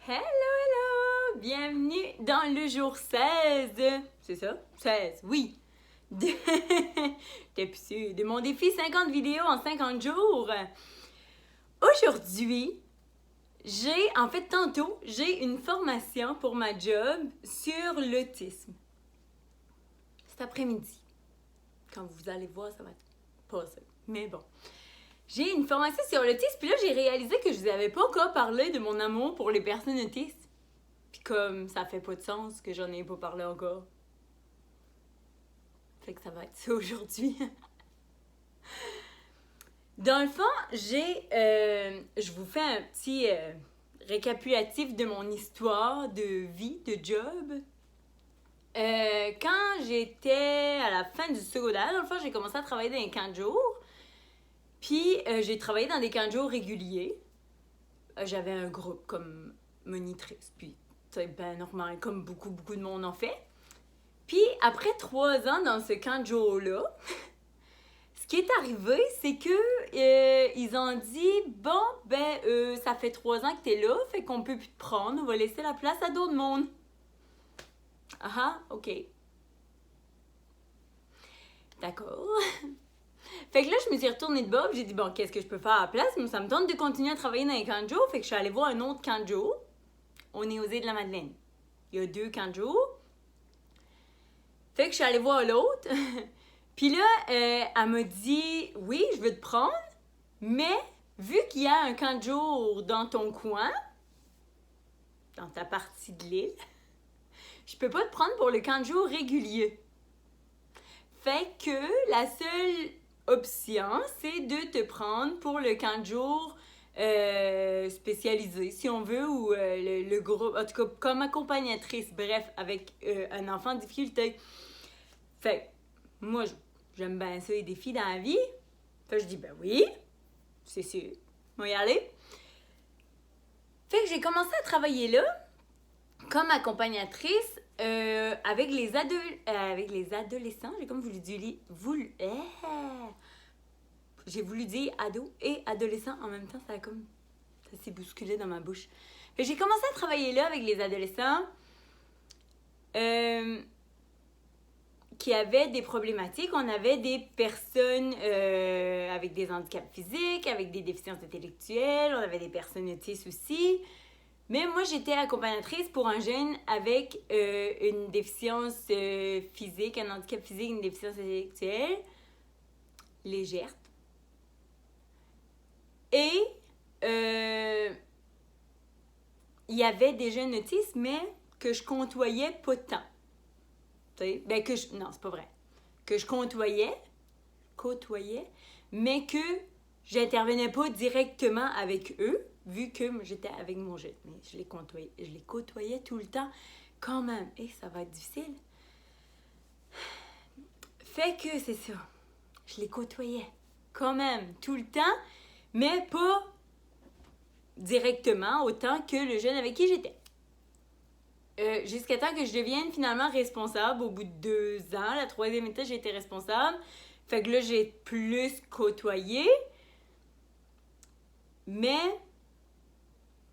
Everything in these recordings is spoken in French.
Hello, hello! Bienvenue dans le jour 16. C'est ça? 16, oui. T'es plus sûr. De mon défi 50 vidéos en 50 jours. Aujourd'hui, tantôt, j'ai une formation pour ma job sur l'autisme. Cet après-midi. Quand vous allez voir, ça va être pas ça. Mais bon. J'ai une formation sur l'autisme, puis là, j'ai réalisé que je vous avais pas encore parlé de mon amour pour les personnes autistes. Puis comme ça fait pas de sens que j'en ai pas parlé encore. Fait que ça va être ça aujourd'hui. Dans le fond, je vous fais un petit récapitulatif de mon histoire de vie, de job. Quand j'étais à la fin du secondaire, dans le fond, j'ai commencé à travailler dans les camps de jour. Puis, j'ai travaillé dans des camps de jour réguliers. J'avais un groupe comme monitrice. Puis, c'est ben normal, comme beaucoup de monde en fait. Puis, après 3 ans dans ce camp de jour-là, ce qui est arrivé, c'est que ils ont dit, bon, ça fait 3 ans que t'es là, fait qu'on peut plus te prendre, on va laisser la place à d'autres mondes. Ah, ok. D'accord. Fait que là, je me suis retournée de bas, j'ai dit, bon, qu'est-ce que je peux faire à la place? Mais ça me tente de continuer à travailler dans les camps de jour, fait que je suis allée voir un autre camp de jour. On est aux Îles-de-la-Madeleine. Il y a 2 camps de jour. Fait que je suis allée voir l'autre. Puis là, elle m'a dit, oui, je veux te prendre, mais vu qu'il y a un camp de jour dans ton coin, dans ta partie de l'île, je peux pas te prendre pour le camp de jour régulier. Fait que la seule option, c'est de te prendre pour le camp de jour spécialisé, si on veut, ou le groupe, en tout cas comme accompagnatrice, bref, avec un enfant en difficulté. Fait que moi, j'aime bien ça, les défis dans la vie. Fait que je dis, ben oui, c'est sûr, on va y aller. Fait que j'ai commencé à travailler là, comme accompagnatrice, avec les adolescents. J'ai comme voulu dire... J'ai voulu dire ado et adolescent en même temps. Ça s'est bousculé dans ma bouche. Fait que j'ai commencé à travailler là avec les adolescents qui avaient des problématiques. On avait des personnes avec des handicaps physiques, avec des déficiences intellectuelles. On avait des personnes autistes aussi. Mais moi, j'étais accompagnatrice pour un jeune avec une déficience physique, un handicap physique, une déficience intellectuelle légère. Et il y avait des jeunes autistes, mais que je côtoyais pas tant. Non, c'est pas vrai. Que je côtoyais, mais que j'intervenais pas directement avec eux, vu que j'étais avec mon jeune. Mais je les côtoyais tout le temps quand même. Et ça va être difficile. Fait que c'est ça. Je les côtoyais quand même tout le temps, mais pas directement autant que le jeune avec qui j'étais. Jusqu'à temps que je devienne finalement responsable au bout de 2 ans. La 3e étape, j'ai été responsable. Fait que là, j'ai plus côtoyé. Mais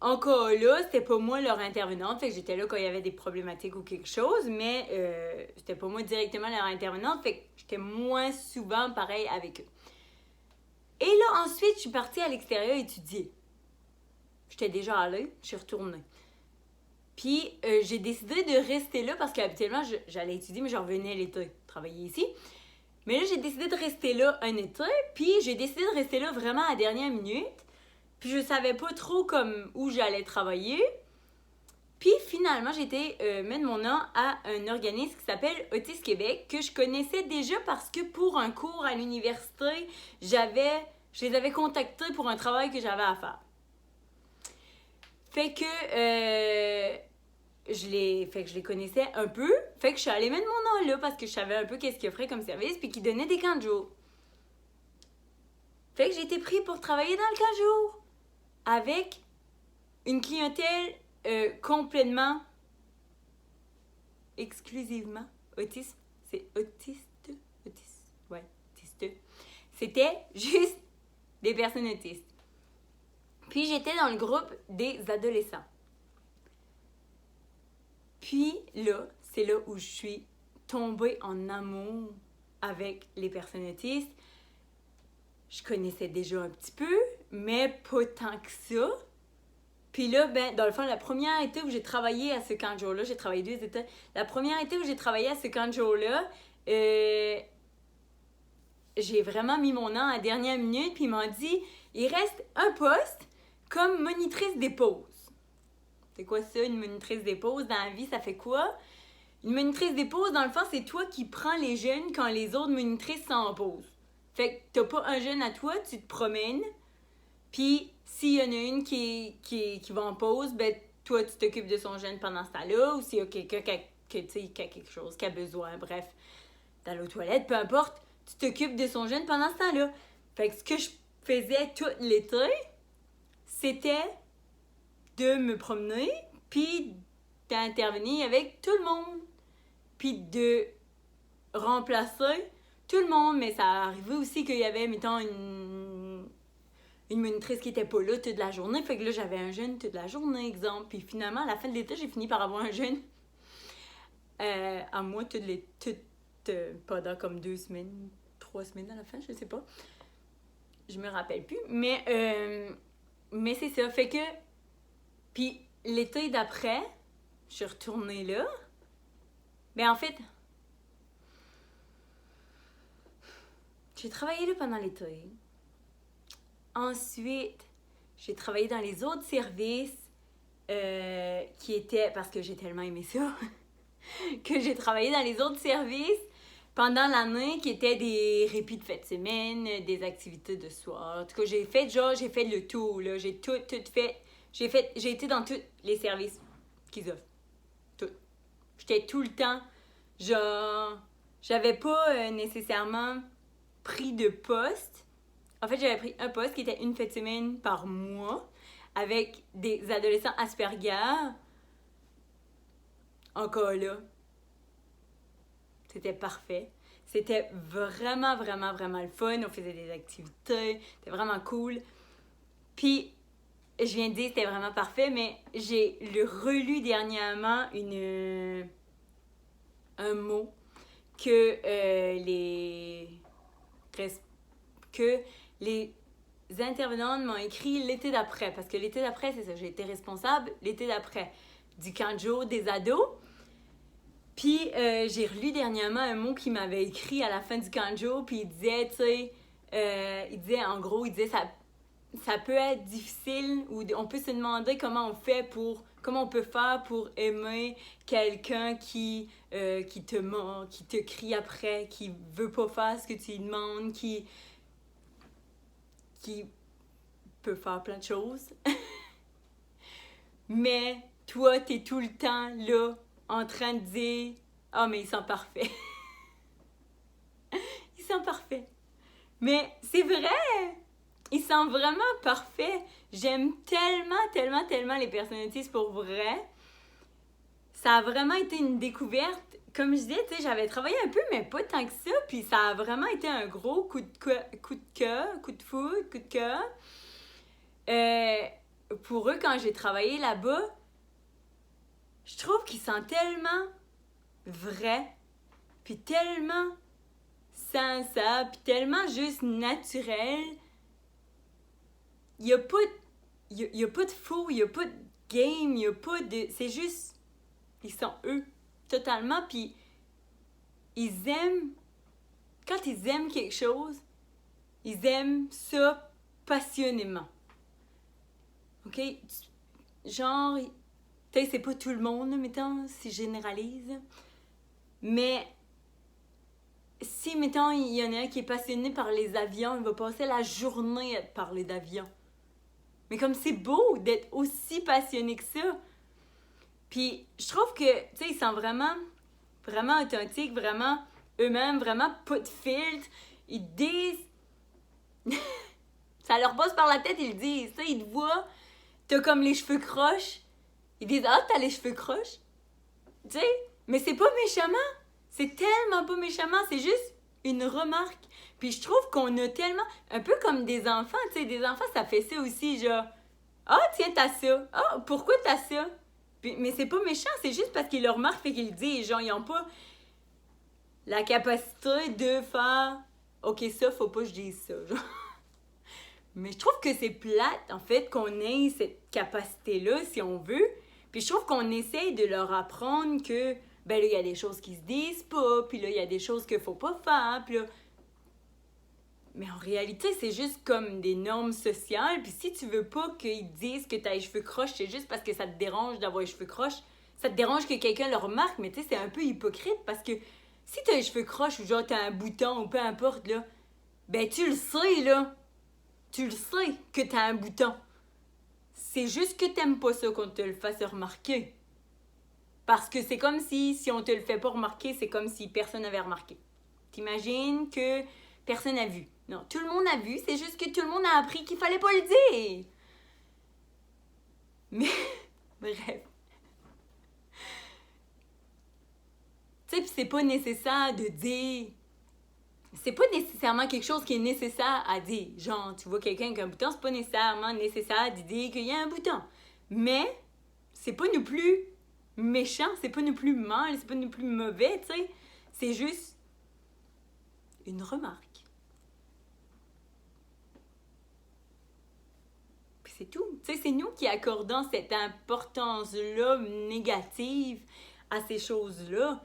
encore là, c'était pas moi leur intervenante. Fait que j'étais là quand il y avait des problématiques ou quelque chose. Mais c'était pas moi directement leur intervenante. Fait que j'étais moins souvent pareil avec eux. Et là, ensuite, je suis partie à l'extérieur étudier. J'étais déjà allée, je suis retournée. Puis, j'ai décidé de rester là parce qu'habituellement, j'allais étudier, mais je revenais l'été travailler ici. Mais là, j'ai décidé de rester là un été, puis j'ai décidé de rester là vraiment à la dernière minute. Puis, je savais pas trop comme où j'allais travailler. Puis, finalement, j'ai été mettre mon nom à un organisme qui s'appelle Autisme Québec, que je connaissais déjà parce que pour un cours à l'université, je les avais contactés pour un travail que j'avais à faire. Fait que je les connaissais un peu. Fait que je suis allée mettre mon nom là parce que je savais un peu qu'est-ce qu'ils offraient comme service puis qu'ils donnaient des camps de jour. Fait que j'ai été prise pour travailler dans le camp de jour avec une clientèle complètement, exclusivement autisme. C'est autiste. Ouais, autiste. C'était juste des personnes autistes. Puis j'étais dans le groupe des adolescents. Puis là, c'est là où je suis tombée en amour avec les personnes autistes. Je connaissais déjà un petit peu, mais pas tant que ça. Puis là, ben, dans le fond, la première été où j'ai travaillé à ce camp de jour-là, j'ai travaillé 2 étés. La première été où j'ai travaillé à ce camp de jour-là, j'ai vraiment mis mon nom à la dernière minute, puis ils m'ont dit, il reste un poste comme monitrice des pauses. C'est quoi ça, une monitrice des pauses? Dans la vie, ça fait quoi? Une monitrice des pauses, dans le fond, c'est toi qui prends les jeunes quand les autres monitrices sont en pause. Fait que t'as pas un jeune à toi, tu te promènes, puis s'il y en a une qui va en pause, ben toi, tu t'occupes de son jeune pendant ce temps-là, ou s'il y a quelqu'un qui a quelque chose, qui a besoin, bref, d'aller aux toilettes, peu importe, tu t'occupes de son jeune pendant ce temps-là. Fait que ce que je faisais tout l'été, c'était de me promener, puis d'intervenir avec tout le monde, puis de remplacer tout le monde. Mais ça arrivait aussi qu'il y avait, mettons, une monitrice qui était pas là toute la journée, fait que là, j'avais un jeune toute la journée, exemple. Puis finalement, à la fin de l'été, j'ai fini par avoir un jeune à moi pendant comme 2 semaines, 3 semaines à la fin, je sais pas. Je me rappelle plus. Mais c'est ça, fait que... Puis l'été d'après, je suis retournée là. Mais en fait, j'ai travaillé là pendant l'été. Ensuite, j'ai travaillé dans les autres services qui étaient... Parce que j'ai tellement aimé ça que j'ai travaillé dans les autres services pendant l'année qui étaient des répits de fin de semaine, des activités de soir. En tout cas, j'ai fait le tour, là. J'ai tout fait. J'ai été dans tous les services qu'ils offrent. Tout. J'étais tout le temps, genre... J'avais pas nécessairement pris de poste. En fait, j'avais pris un poste qui était une fin de semaine par mois avec des adolescents Asperger. Encore là, c'était parfait. C'était vraiment, vraiment, vraiment le fun. On faisait des activités. C'était vraiment cool. Puis, je viens de dire que c'était vraiment parfait, mais j'ai relu dernièrement un mot que les intervenantes m'ont écrit l'été d'après. Parce que l'été d'après, c'est ça, j'ai été responsable l'été d'après du camp de jour des ados. Puis j'ai relu dernièrement un mot qu'il m'avait écrit à la fin du camp de jour, puis il disait, tu sais, ça peut être difficile, ou on peut se demander comment on peut faire pour aimer quelqu'un qui te ment, qui te crie après, qui veut pas faire ce que tu lui demandes, qui peut faire plein de choses. Mais toi, t'es tout le temps là, en train de dire « Ah, mais ils sont parfaits. » Ils sont parfaits. Mais c'est vrai! Ils sont vraiment parfaits. J'aime tellement, tellement, tellement les personnes autistes pour vrai. Ça a vraiment été une découverte. Comme je disais, tu sais, j'avais travaillé un peu, mais pas tant que ça. Puis ça a vraiment été un gros coup de foudre, coup de cœur. Pour eux, quand j'ai travaillé là-bas, je trouve qu'ils sont tellement vrais, puis tellement sincères, puis tellement juste naturels. Il n'y a pas de faux, il n'y a pas de game, il n'y a pas de... C'est juste... Ils sont eux, totalement, puis ils aiment... Quand ils aiment quelque chose, ils aiment ça passionnément. OK? Genre, peut-être c'est pas tout le monde, mettons, si je généralise, mais si, mettons, il y en a un qui est passionné par les avions, il va passer la journée à te parler d'avions. Mais comme c'est beau d'être aussi passionné que ça. Puis je trouve que, tu sais, ils sont vraiment, vraiment authentiques, vraiment eux-mêmes, vraiment pas de filtre. Ils disent... Ça leur passe par la tête, ils le disent. Tu sais, ils te voient, t'as comme les cheveux croches. Ils disent « Ah, t'as les cheveux croches. » Tu sais, mais c'est pas méchamment. C'est tellement pas méchamment, c'est juste une remarque. Puis je trouve qu'on a tellement... Un peu comme des enfants, tu sais, des enfants, ça fait ça aussi, genre... Ah, tiens, t'as ça. Ah, pourquoi t'as ça? Mais c'est pas méchant, c'est juste parce qu'ils le remarquent, fait qu'ils le disent. Genre, ils ont pas la capacité de faire « Ok, ça, faut pas que je dise ça. » Genre. Mais je trouve que c'est plate, en fait, qu'on ait cette capacité-là, si on veut. Puis je trouve qu'on essaye de leur apprendre que, ben là, il y a des choses qui se disent pas, puis là, il y a des choses qu'il faut pas faire, puis là... Mais en réalité, c'est juste comme des normes sociales, puis si tu veux pas qu'ils disent que t'as les cheveux croches, c'est juste parce que ça te dérange d'avoir les cheveux croches, ça te dérange que quelqu'un le remarque, mais tu sais, c'est un peu hypocrite, parce que si t'as les cheveux croches, ou genre t'as un bouton, ou peu importe, là, ben tu le sais, là. Tu le sais que t'as un bouton. C'est juste que t'aimes pas ça qu'on te le fasse remarquer. Parce que c'est comme si on te le fait pas remarquer, c'est comme si personne n'avait remarqué. T'imagines que personne n'a vu. Non, tout le monde a vu, c'est juste que tout le monde a appris qu'il fallait pas le dire. Mais, bref. Tu sais, pis c'est pas nécessaire de dire... C'est pas nécessairement quelque chose qui est nécessaire à dire. Genre, tu vois quelqu'un avec un bouton, c'est pas nécessairement nécessaire de dire qu'il y a un bouton. Mais, c'est pas non plus méchant, c'est pas non plus mal, c'est pas non plus mauvais, tu sais. C'est juste une remarque. Puis c'est tout. Tu sais, c'est nous qui accordons cette importance-là négative à ces choses-là.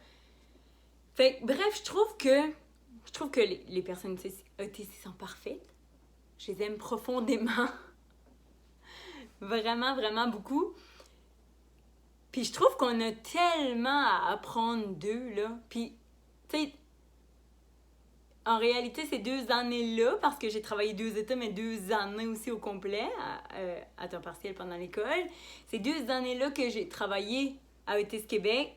Fait que, bref, je trouve que les personnes autistes sont parfaites. Je les aime profondément. Vraiment, vraiment beaucoup. Puis je trouve qu'on a tellement à apprendre d'eux, là. Puis, tu sais, en réalité, ces 2 années-là, parce que j'ai travaillé 2 états, mais 2 années aussi au complet, à temps partiel pendant l'école, ces 2 années-là que j'ai travaillé à Autisme Québec,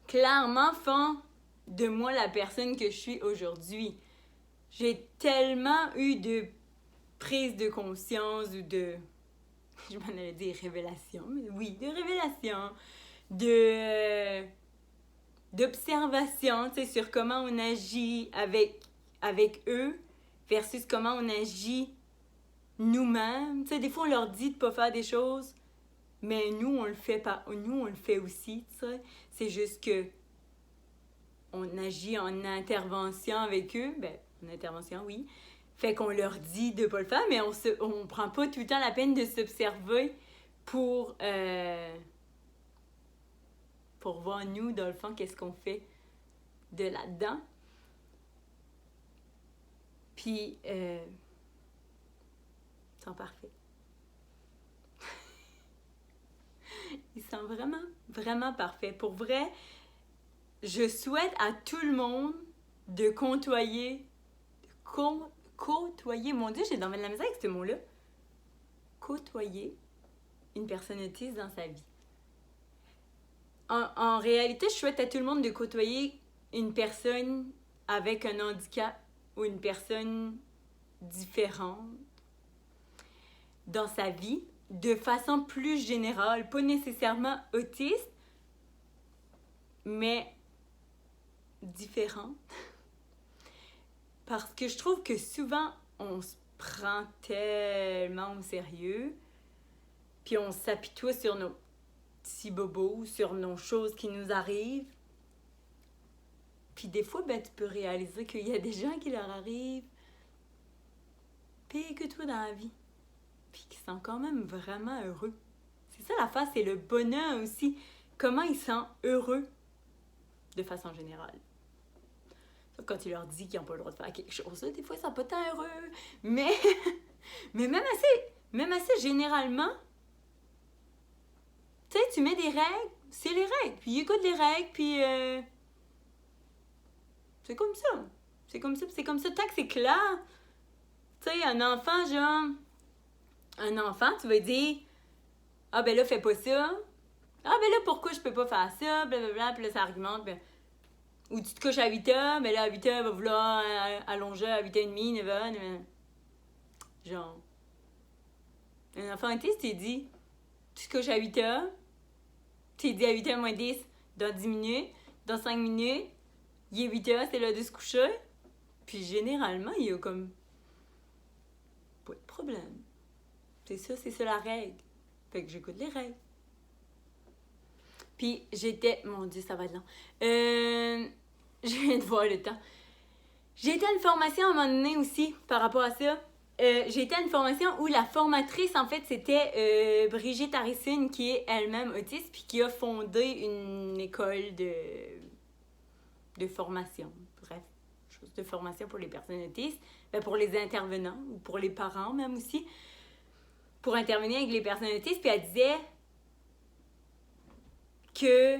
clairement font de moi la personne que je suis aujourd'hui. J'ai tellement eu de prise de conscience ou de... Je m'en allais dire révélation, mais oui, de révélation, d'observation, tu sais, sur comment on agit avec eux versus comment on agit nous-mêmes. Tu sais, des fois, on leur dit de pas faire des choses, mais nous, on le fait pas. Nous, on le fait aussi, tu sais. C'est juste que on agit en intervention avec eux. Ben, en intervention, oui. Fait qu'on leur dit de pas le faire, mais on prend pas tout le temps la peine de s'observer pour voir, nous, dans le fond, qu'est-ce qu'on fait de là-dedans. Puis, ils sont parfaits. Ils sont vraiment, vraiment parfaits. Pour vrai, je souhaite à tout le monde de côtoyer, mon Dieu, j'ai dans de la misère avec ce mot-là. Côtoyer une personne autiste dans sa vie. En réalité, je souhaite à tout le monde de côtoyer une personne avec un handicap ou une personne différente dans sa vie de façon plus générale, pas nécessairement autiste, mais différente. Parce que je trouve que souvent, on se prend tellement au sérieux, puis on s'apitoie sur nos petits bobos, sur nos choses qui nous arrivent. Puis des fois, ben, tu peux réaliser qu'il y a des gens qui leur arrivent pire que toi dans la vie, puis qui sont quand même vraiment heureux. C'est ça l'affaire, c'est le bonheur aussi. Comment ils sont heureux de façon générale. Quand tu leur dis qu'ils n'ont pas le droit de faire quelque chose, des fois, ils sont pas tant heureux. Mais, mais même assez généralement, tu sais, tu mets des règles, c'est les règles. Puis ils écoutent les règles, puis c'est comme ça. C'est comme ça, tant que c'est clair. Tu sais, un enfant, tu vas dire, ah ben là, fais pas ça. Ah ben là, pourquoi je peux pas faire ça? Blablabla, puis là, ça argumente. Ben... Ou tu te couches à 8h, mais là, à 8h, va vouloir allonger à 8h30, 9h. Genre. Un enfant autiste, t'es dit, tu te couches à 8h, t'es dit à 8h moins 10, dans 10 minutes, dans 5 minutes, il est 8h, c'est l'heure de se coucher. Puis généralement, il y a comme pas de problème. C'est ça la règle. Fait que j'écoute les règles. Puis j'étais... Mon Dieu, ça va être long. Je viens de voir le temps. J'ai été à une formation à un moment donné aussi par rapport à ça. J'ai été à une formation où la formatrice, en fait, c'était Brigitte Harrison, qui est elle-même autiste, puis qui a fondé une école de formation. Bref, chose de formation pour les personnes autistes, pour les intervenants, ou pour les parents même aussi, pour intervenir avec les personnes autistes. Puis elle disait que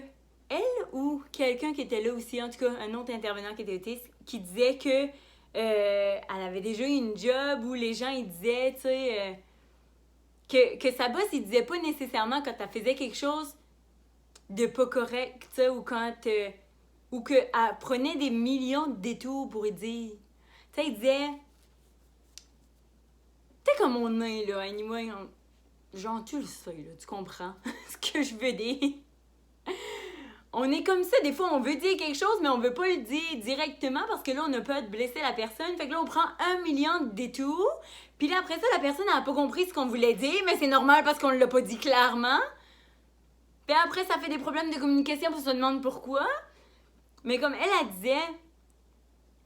elle ou quelqu'un qui était là aussi, en tout cas un autre intervenant qui était autiste, qui disait que elle avait déjà eu une job où les gens ils disaient, tu sais, que sa boss il disait pas nécessairement quand elle faisait quelque chose de pas correct, tu sais, ou quand ou qu'elle prenait des millions de détours pour y dire. Tu sais, il disait, tu sais comme on est là, anyway, genre tu le sais là, tu comprends ce que je veux dire. On est comme ça, des fois on veut dire quelque chose, mais on veut pas le dire directement parce que là on a peur de blesser la personne. Fait que là on prend 1 million de détours. Puis là après ça, la personne n'a pas compris ce qu'on voulait dire, mais c'est normal parce qu'on l'a pas dit clairement. Puis après ça fait des problèmes de communication pour se demander pourquoi. Mais comme elle disait,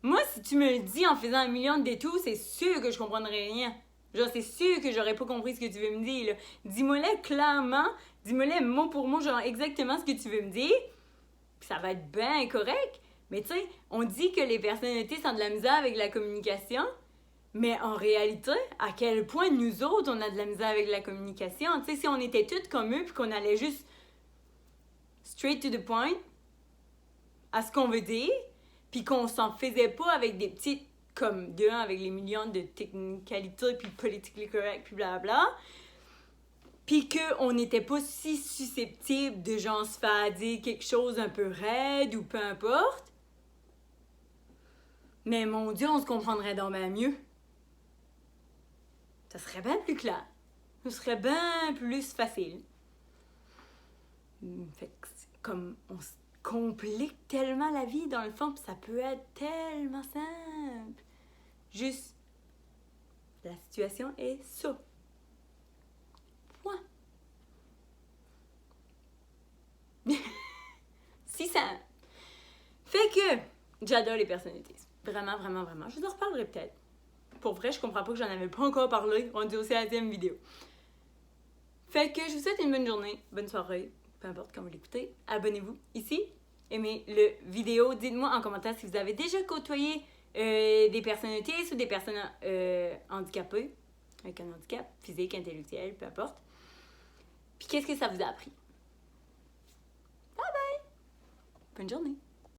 moi si tu me le dis en faisant 1 million de détours, c'est sûr que je comprendrai rien. Genre c'est sûr que j'aurais pas compris ce que tu veux me dire là. Dis-moi-le clairement, dis-moi-le mot pour mot, genre exactement ce que tu veux me dire. Puis ça va être bien correct. Mais tu sais, on dit que les personnes autistes ont de la misère avec la communication. Mais en réalité, à quel point nous autres, on a de la misère avec la communication. Tu sais, si on était toutes comme eux, puis qu'on allait juste straight to the point, à ce qu'on veut dire, puis qu'on s'en faisait pas avec des petites, comme de un, avec les millions de technicalités, puis politically correct, puis blablabla. Puis qu'on n'était pas si susceptible de genre se faire dire quelque chose un peu raide ou peu importe. Mais mon Dieu, on se comprendrait donc bien mieux. Ça serait bien plus clair. Ça serait bien plus facile. Fait que comme on se complique tellement la vie dans le fond, puis ça peut être tellement simple. Juste, la situation est ça. Point. Si ça... Fait que j'adore les personnes autistes. Vraiment, vraiment, vraiment. Je vous en reparlerai peut-être. Pour vrai, je comprends pas que j'en avais pas encore parlé. On dit aussi à la 10e vidéo. Fait que je vous souhaite une bonne journée, bonne soirée, peu importe quand vous l'écoutez. Abonnez-vous ici. Aimez le vidéo. Dites-moi en commentaire si vous avez déjà côtoyé des personnes autistes ou des personnes handicapées. Avec un handicap physique, intellectuel, peu importe. Puis qu'est-ce que ça vous a appris? Bye bye! Bonne journée!